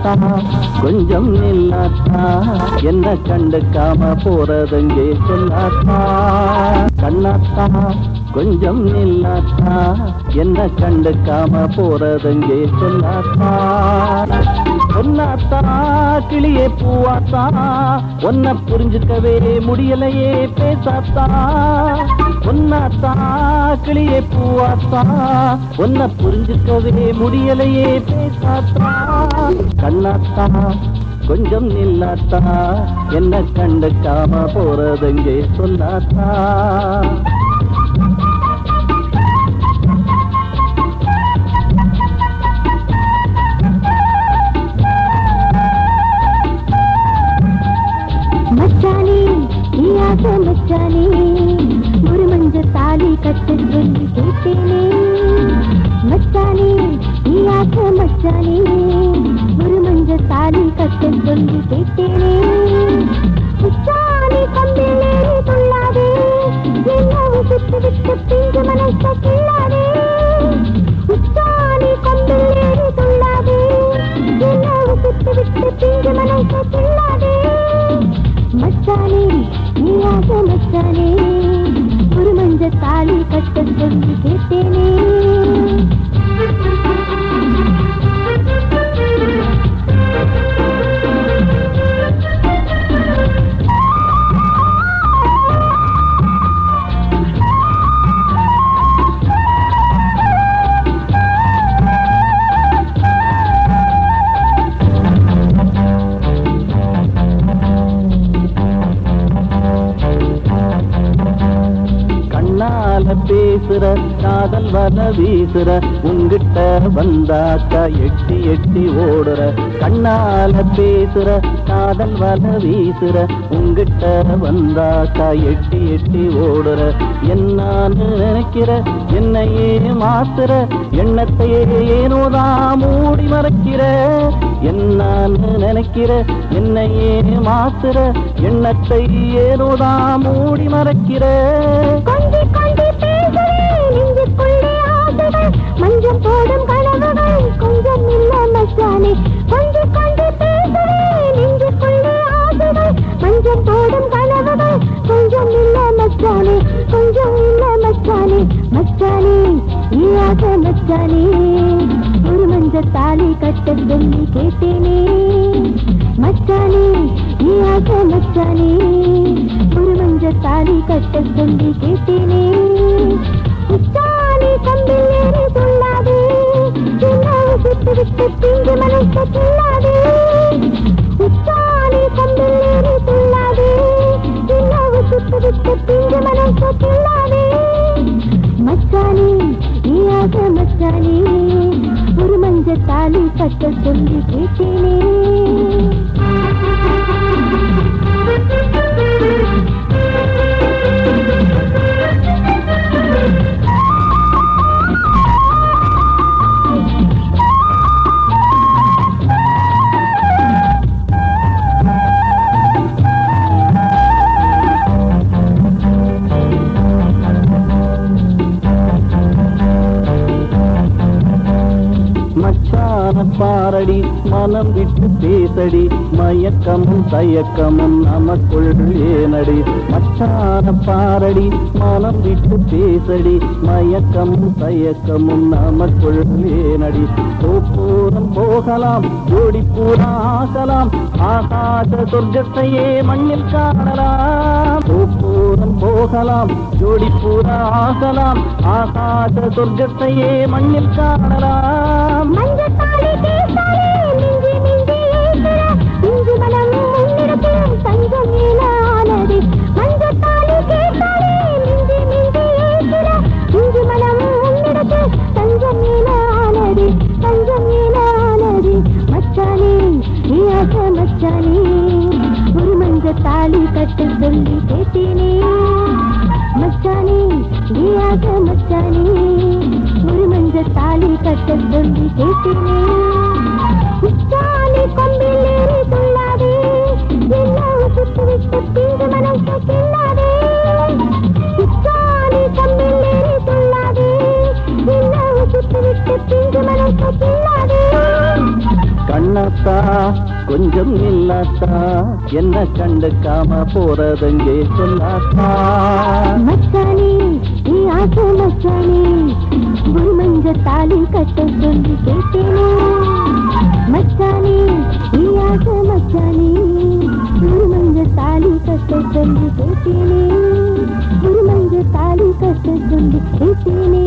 கண்ணாத்தா கொஞ்சம் நில்லாத்தா, என்ன கண்டுக்காம போறதுங்கே சொல்லாத்தா. கண்ணாத்தா கொஞ்சம் நில்லாத்தா, என்ன கண்டுக்காம போறதுங்கே சொல்லாத்தா. பொன்னாத்தா கிளியே பூவாத்தா, ஒன்ன புரிஞ்சுக்கவே முடியலையே பேசாத்தா. பொன்னாத்தா கிளியே பூவாத்தா, ஒன்ன புரிஞ்சுக்கவே முடியலையே பேசாத்தா. கண்ணாத்தா கொஞ்சம் நில்லாத்தா, என்ன கண்டுக்காம போறதுங்கே சொல்லாத்தா. மச்சானே நீயாக மச்சானே, ஒரு மஞ்ச தாலி கட்ட சொல்லி கேட்டேனே. மச்சானே நீயாக மச்சானே, ஒரு மஞ்ச தாலி கட்ட சொல்லி கேட்டேனே. உச்சானே கம்பிலே சொல்லாதே, என்ன சுட்டு விட்டு பிஞ்சு மனச கிள்ளாதே. உச்சானே கம்பிலே சொல்லாதே, என்ன சுட்டு விட்டு பிஞ்சு மனச கிள்ளாதே. மச்சானே நீயாக மச்சானே, ஒரு மஞ்ச தாலி கட்ட சொல்லி கேட்டேனே. பேசுற காதல் வர வீசுற, உங்கிட்ட வந்தாக்கா எட்டி எட்டி ஓடுற. கண்ணால பேசுற காதல் வர வீசுற, உங்கிட்ட வந்தாக்கா எட்டி எட்டி ஓடுற. என்னான்னு நினைக்கிற என்னையே மாத்துற, எண்ணத்தையே ஏனோதான் மூடி மறைக்கிற. என்னான்னு நினைக்கிற என்னையே மாத்துற, எண்ணத்தை ஏனோதான் மூடி மறைக்கிற. மஞ்சள் போடும் கனவுகள் கொஞ்சம் இல்ல மச்சானே, கொஞ்சம் கொஞ்சம் பேசுவே நெஞ்சுக்குள்ளே ஆசைகள். மஞ்சள் போடும் கனவுகள் கொஞ்சம் இல்ல மச்சானே, கொஞ்சம் இல்ல மச்சானே. மச்சானே நீயாக மச்சானே, ஒரு மஞ்ச தாலி கட்ட சொல்லி கேட்டேனே. மச்சானே நீயாக மச்சானே, ஒரு மஞ்ச தாலி கட்ட சொல்லி கேட்டேனே. உச்சானே கம்பிலே சொல்லாதே, சுட்டு விட்டு பிஞ்சு மனச கிள்ளாதே. உச்சானே கம்பிலே சொல்லாதே, சுட்டு விட்டு பிஞ்சு மனச கிள்ளாதே. மச்சானே நீயாக மச்சானே, ஒரு மஞ்ச தாலி கட்ட சொல்லி கேட்டேனே. பாரடி மனம் விட்டு பேசடி, மயக்கமும் தயக்கமும் நமக்குள் ஏனடி. மச்சான பாரடி மனம் விட்டு பேசடி, மயக்கமும் தயக்கமும் நமக்குள் ஏனடி. போரம் போகலாம் ஜோடி பூரா ஆகலாம், ஆகாத சொர்க்கத்தையே மண்ணில் காணலாம். போரம் போகலாம் ஜோடி பூரா ஆகலாம், ஆகாத சொர்க்கத்தையே மண்ணில் காணலாம். மச்சானே ஒரு மஞ்ச தாலி கட்ட சொல்லி கேட்டேனே. மச்சானே நீயாக மச்சானே, ஒரு மஞ்ச தாலி கட்ட சொல்லி கேட்டேனே. உச்சானே கொம்பிலே சொல்லாதே, எல்லாம் சுட்டு விட்டு பிஞ்சு மனச கிள்ளாதே. உச்சானே கொம்பிலே சொல்லாதே, எல்லாம் சுட்டு விட்டு பிஞ்சு மனச கிள்ளாதே. கண்ணாத்தா ஆத்தா கொஞ்சம் இல்லாத்தா என்ன கண்டுக்காம போறதெங்கே சொல்லாத்தா மச்சானே நீ ஆசை மச்சானே ஒரு மஞ்ச தாலி கட்ட சொல்லி கேட்டேனே மச்சானே நீ ஆசை மச்சானே ஒரு மஞ்ச தாலி கட்ட சொல்லி கேட்டேனே ஒரு மஞ்ச தாலி கட்ட சொல்லி கேட்டேனே